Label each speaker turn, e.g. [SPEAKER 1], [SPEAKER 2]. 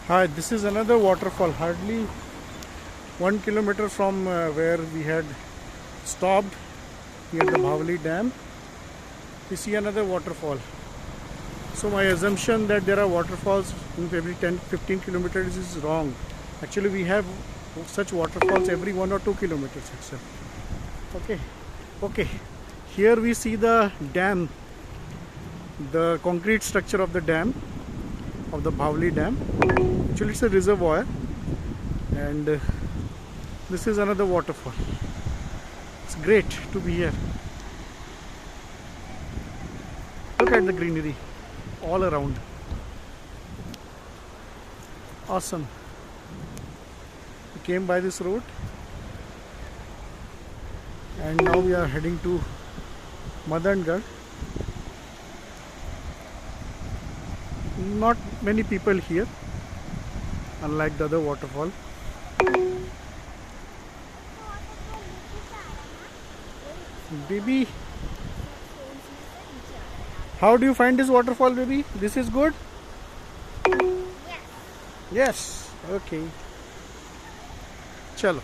[SPEAKER 1] Hi, this is another waterfall, hardly 1 kilometer from where we had stopped near the Bhavali dam. We see another waterfall. So my assumption that there are waterfalls in every 10-15 kilometers is wrong. Actually, we have such waterfalls every 1 or 2 kilometers itself. Okay. Here we see the dam, the concrete structure of the dam, of the Bhavali dam. Actually, it's a reservoir, and this is another waterfall. It's great to be here. Look at the greenery all around. Awesome. We came by this road and now we are heading to Madangarh. Not many people here, unlike the other waterfall. Baby, how do you find this waterfall, baby? This is good? Yes. Okay. Chalo.